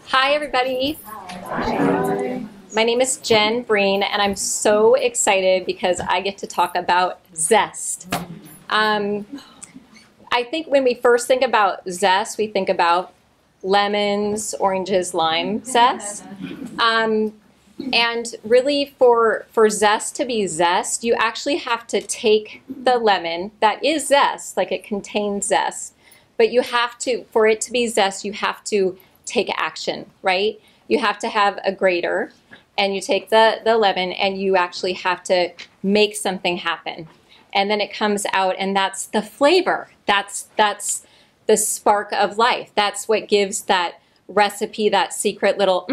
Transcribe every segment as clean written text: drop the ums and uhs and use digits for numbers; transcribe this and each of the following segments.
Hi, everybody. Hi. My name is Jen Breen, and I'm so excited because I get to talk about Zest. I think when we first think about Zest, we think about lemons, oranges, lime zest. And really for Zest to be Zest, you actually have to take the lemon that is zest, like it contains zest, but you have to, for it to be Zest, you have to take action, right? You have to have a grater, and you take the lemon and you actually have to make something happen. And then it comes out, and that's the flavor. That's the spark of life. That's what gives that recipe that secret little,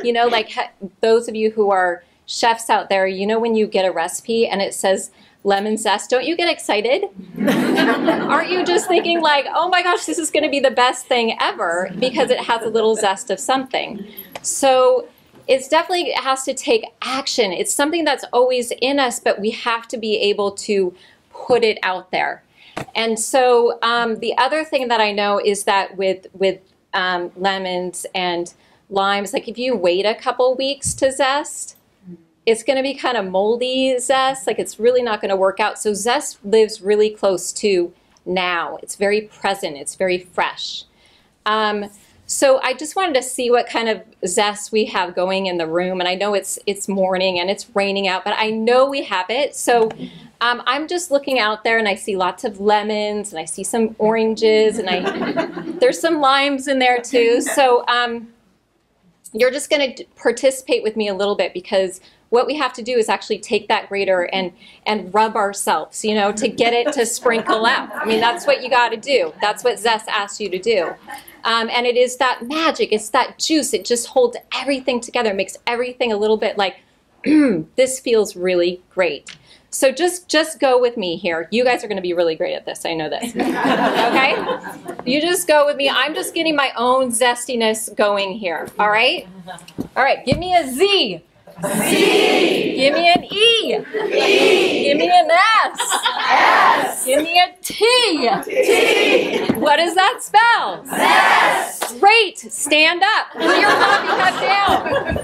you know, like those of you who are chefs out there, you know when you get a recipe and it says lemon zest, don't you get excited? Aren't you just thinking like, oh my gosh, this is going to be the best thing ever because it has a little zest of something. So it's definitely, it has to take action. It's something that's always in us, but we have to be able to put it out there. And so the other thing that I know is that with lemons and limes, like if you wait a couple weeks to zest, it's going to be kind of moldy zest, like it's really not going to work out. So Zest lives really close to now. It's very present, it's very fresh. So I just wanted to see what kind of zest we have going in the room, and I know it's morning and it's raining out, but I know we have it. So I'm just looking out there and I see lots of lemons and I see some oranges and there's some limes in there too. So you're just going to participate with me a little bit, because what we have to do is actually take that grater and rub ourselves, you know, to get it to sprinkle out. I mean, that's what you got to do. That's what Zest asks you to do. And it is that magic. It's that juice. It just holds everything together, makes everything a little bit like, this feels really great. So just go with me here. You guys are going to be really great at this. I know this. Okay? You just go with me. I'm just getting my own zestiness going here. All right? All right. Give me a Z. Z. Give me an E. E. Give me an S. S. Give me a T. T. What does that spell? Zest. Great. Stand up. Put your coffee cup down.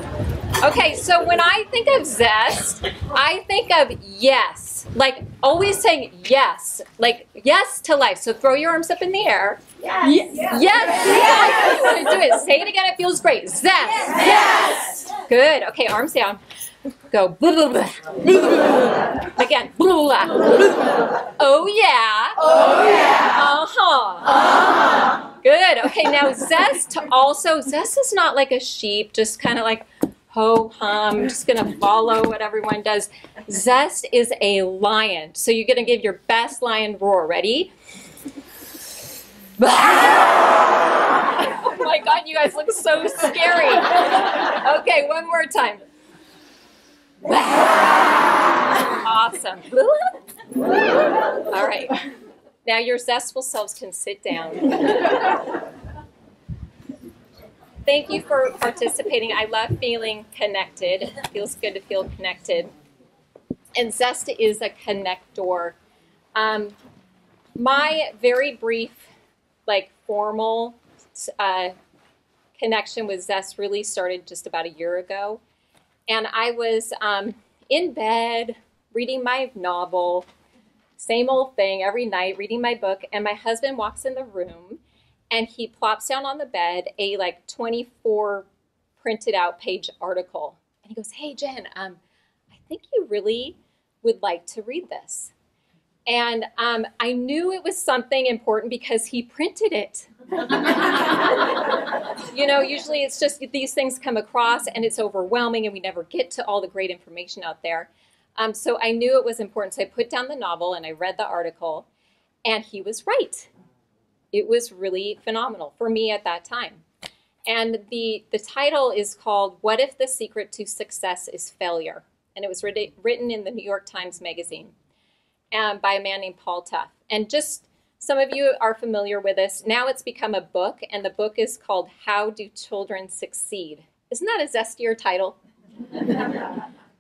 Okay, so when I think of Zest, I think of yes. Like always saying yes. Like yes to life. So throw your arms up in the air. Yes. Yes. Yes. You want to do it. Say it again. It feels great. Zest. Yes. Good. Okay, arms down. Go. Blah, blah, blah. Again. Blah, blah. Oh yeah. Oh yeah. Uh-huh. Uh-huh. Good. Okay, now Zest also, Zest is not like a sheep, just kind of like ho hum, just gonna follow what everyone does. Zest is a lion. So you're gonna give your best lion roar. Ready? Oh my God, you guys look so scary. Okay, one more time. Awesome. All right. Now your zestful selves can sit down. Thank you for participating. I love feeling connected. It feels good to feel connected. And Zest is a connector. My very brief, like formal connection with Zest really started just about a year ago. And I was in bed reading my novel, same old thing every night, reading my book, and my husband walks in the room and he plops down on the bed a like 24 printed out page article. And he goes, hey, Jen, I think you really would like to read this. And I knew it was something important because he printed it. You know, usually it's just these things come across and it's overwhelming and we never get to all the great information out there. So I knew it was important. So I put down the novel and I read the article, and he was right. It was really phenomenal for me at that time. And the title is called What If the Secret to Success is Failure? And it was written in the New York Times Magazine by a man named Paul Tough. And just some of you are familiar with this. Now it's become a book, and the book is called How Do Children Succeed? Isn't that a zestier title?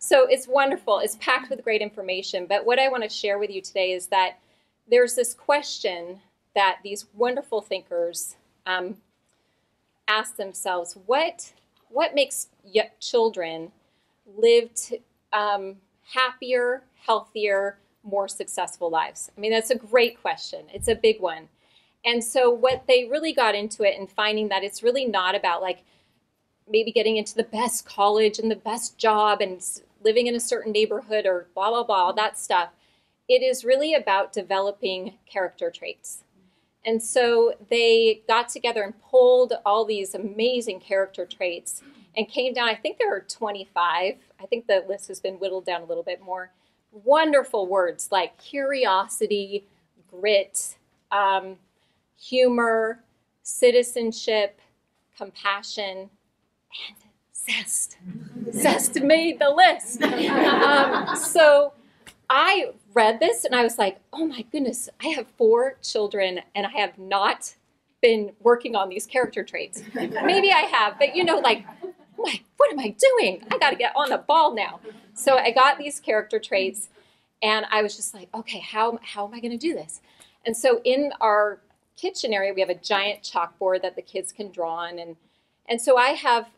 So it's wonderful. It's packed with great information. But what I want to share with you today is that there's this question that these wonderful thinkers ask themselves: what makes children live happier, healthier, more successful lives? I mean, that's a great question. It's a big one. And so what they really got into it and finding that it's really not about like maybe getting into the best college and the best job and living in a certain neighborhood or blah, blah, blah, all that stuff. It is really about developing character traits. And so they got together and pulled all these amazing character traits and came down, I think there are 25. I think the list has been whittled down a little bit more. Wonderful words like curiosity, grit, humor, citizenship, compassion, and zest. Zest made the list. So I read this and I was like, oh my goodness, I have 4 children and I have not been working on these character traits. Maybe I have, but you know, like, what am I doing? I got to get on the ball now. So I got these character traits and I was just like, okay, how am I going to do this? And so in our kitchen area, we have a giant chalkboard that the kids can draw on. And so I have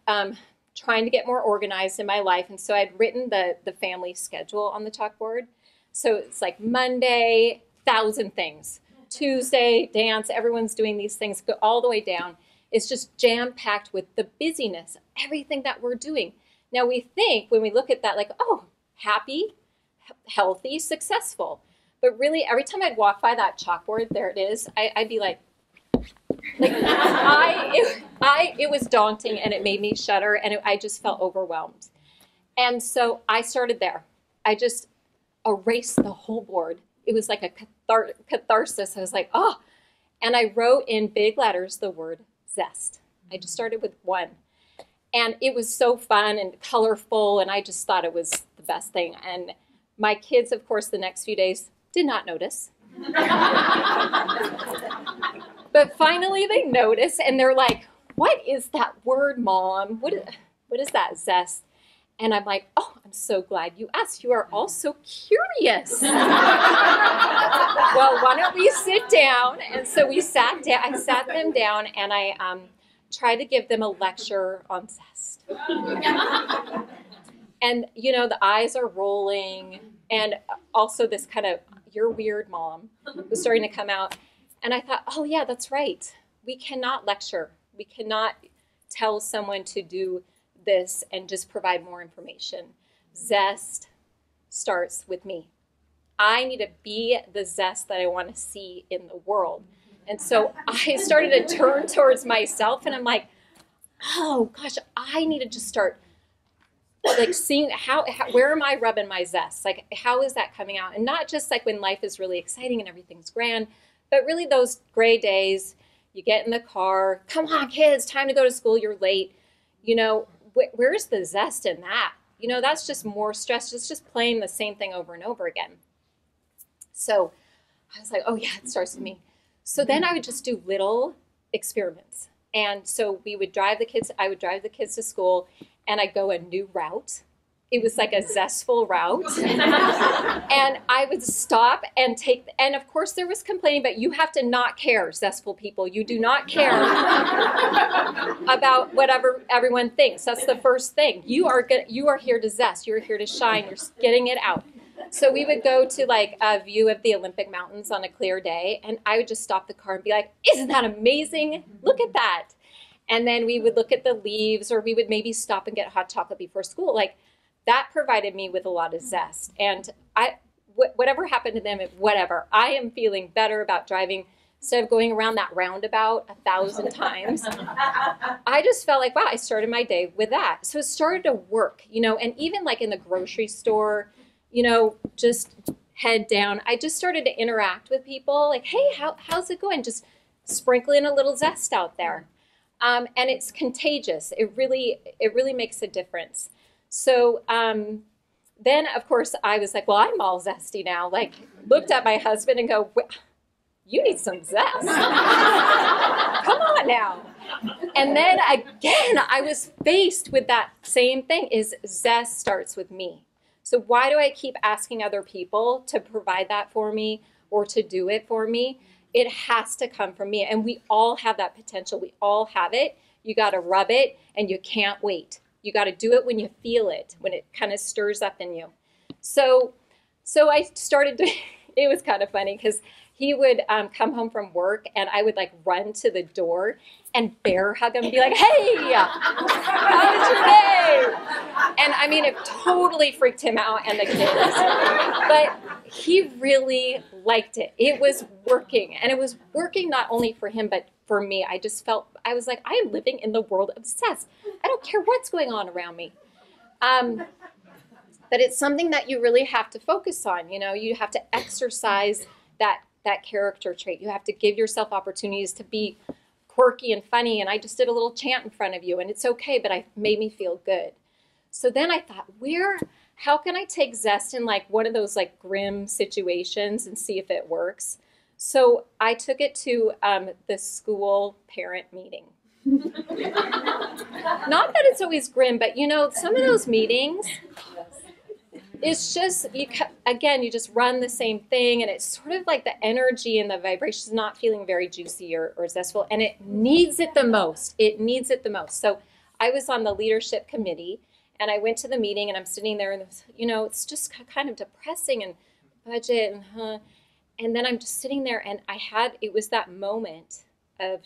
trying to get more organized in my life. And so I'd written the family schedule on the chalkboard. So it's like Monday, 1,000 things. Tuesday, dance, everyone's doing these things, go all the way down. It's just jam-packed with the busyness, everything that we're doing. Now we think when we look at that like, oh, happy, healthy, successful. But really every time I'd walk by that chalkboard, there it is, I'd be like it was daunting and it made me shudder and I just felt overwhelmed. And so I started there. I just erased the whole board. It was like a catharsis. I was like, oh, and I wrote in big letters the word zest. I just started with 1. And it was so fun and colorful and I just thought it was the best thing. And my kids, of course, the next few days did not notice. But finally they notice and they're like, what is that word, Mom? What is that, zest? And I'm like, oh, I'm so glad you asked. You are all so curious. Well, why don't we sit down? And so we sat down. I sat them down and I tried to give them a lecture on zest. And, you know, the eyes are rolling. And also this kind of, you're weird, Mom, was starting to come out. And I thought, oh, yeah, that's right. We cannot lecture. We cannot tell someone to do this and just provide more information. Zest starts with me. I need to be the zest that I want to see in the world. And so I started to turn towards myself and I'm like, oh gosh, I need to just start like seeing how where am I rubbing my zest? Like, how is that coming out? And not just like when life is really exciting and everything's grand, but really those gray days, you get in the car, come on kids, time to go to school, you're late. You know, where's the zest in that? You know, that's just more stress. It's just playing the same thing over and over again. So I was like, oh yeah, it starts with me. So then I would just do little experiments. And so we would drive the kids, I would drive the kids to school and I'd go a new route. It was like a zestful route. And I would stop and take, and of course there was complaining, but you have to not care, zestful people. You do not care about whatever everyone thinks. That's the first thing. You are here to zest. You're here to shine. You're getting it out. So we would go to like a view of the Olympic Mountains on a clear day, and I would just stop the car and be like, isn't that amazing? Look at that. And then we would look at the leaves, or we would maybe stop and get hot chocolate before school. Like, that provided me with a lot of zest. And whatever happened to them, whatever, I am feeling better about driving. Instead of going around that roundabout 1,000 times, I just felt like, wow, I started my day with that. So it started to work, you know, and even like in the grocery store, you know, just head down, I just started to interact with people like, hey, how's it going? Just sprinkling a little zest out there. And it's contagious. It really makes a difference. So then, of course, I was like, well, I'm all zesty now. Like, looked at my husband and go, you need some zest. Come on now. And then again, I was faced with that same thing, is zest starts with me. So why do I keep asking other people to provide that for me or to do it for me? It has to come from me. And we all have that potential. We all have it. You got to rub it, and you can't wait. You got to do it when you feel it, when it kind of stirs up in you. So I started to, it was kind of funny because he would come home from work, and I would like run to the door and bear hug him and be like, hey, how was your day? And I mean, it totally freaked him out and the kids. But he really liked it. It was working. And it was working not only for him, but for me. I just felt, I was like, I am living in the world of Zest. I don't care what's going on around me. But it's something that you really have to focus on. You know, you have to exercise that character trait. You have to give yourself opportunities to be quirky and funny. And I just did a little chant in front of you, and it's okay, but it made me feel good. So then I thought, how can I take Zest in like one of those like grim situations and see if it works? So I took it to the school parent meeting. Not that it's always grim, but you know, some of those meetings, it's just, you just run the same thing, and it's sort of like the energy and the vibration is not feeling very juicy or zestful, and it needs it the most. It needs it the most. So I was on the leadership committee, and I went to the meeting, and I'm sitting there, and you know, it's just kind of depressing, and budget, and then I'm just sitting there, and it was that moment of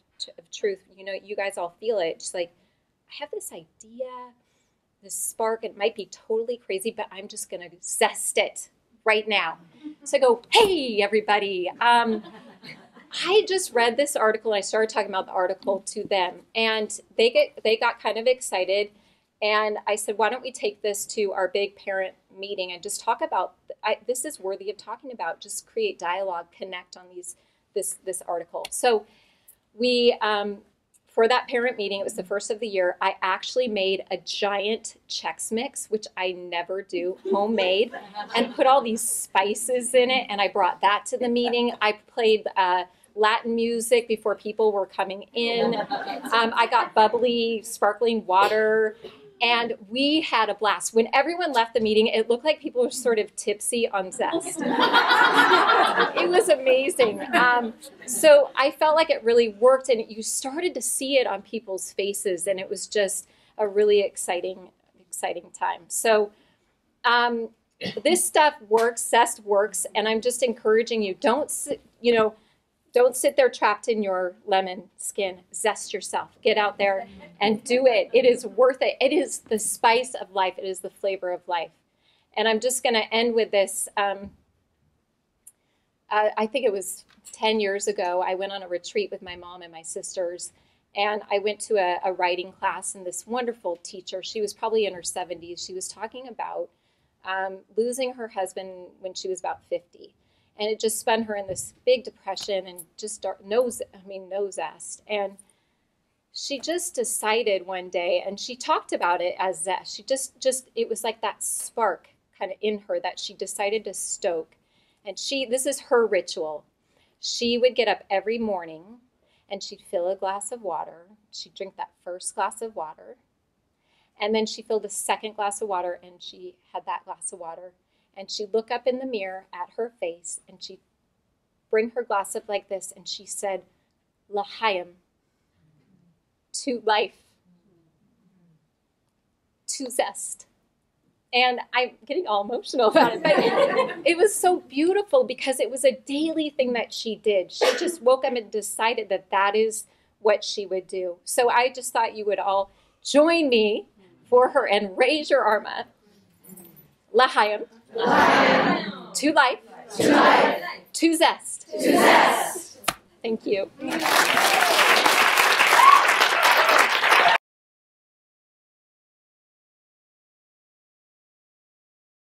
truth. You know, you guys all feel it. Just like, I have this idea, this spark. It might be totally crazy, but I'm just going to zest it right now. So I go, hey, everybody. I just read this article, and I started talking about the article to them, and they got kind of excited. And I said, why don't we take this to our big parent meeting and just talk about, this is worthy of talking about, just create dialogue, connect on this article. So we, for that parent meeting, it was the first of the year, I actually made a giant Chex Mix, which I never do, homemade, and put all these spices in it, and I brought that to the meeting. I played Latin music before people were coming in. I got bubbly, sparkling water, and we had a blast. When everyone left the meeting, it looked like people were sort of tipsy on Zest. It was amazing. So I felt like it really worked, and you started to see it on people's faces, and it was just a really exciting time. So this stuff works, Zest works, and I'm just encouraging you, don't sit there trapped in your lemon skin. Zest yourself. Get out there and do it. It is worth it. It is the spice of life. It is the flavor of life. And I'm just going to end with this. I think it was 10 years ago, I went on a retreat with my mom and my sisters. And I went to a writing class, and this wonderful teacher, she was probably in her 70s. She was talking about losing her husband when she was about 50. And it just spun her in this big depression and just no zest. And she just decided one day, and she talked about it as zest. She it was like that spark kind of in her that she decided to stoke. And this is her ritual. She would get up every morning, and she'd fill a glass of water. She'd drink that first glass of water. And then she filled a second glass of water, and she had that glass of water. And she'd look up in the mirror at her face, and she'd bring her glass up like this, and she said, L'chaim, to life, to zest. And I'm getting all emotional about it, but it was so beautiful because it was a daily thing that she did. She just woke up and decided that that is what she would do. So I just thought you would all join me for her and raise your arm up. L'chaim. To life. To zest. Thank you.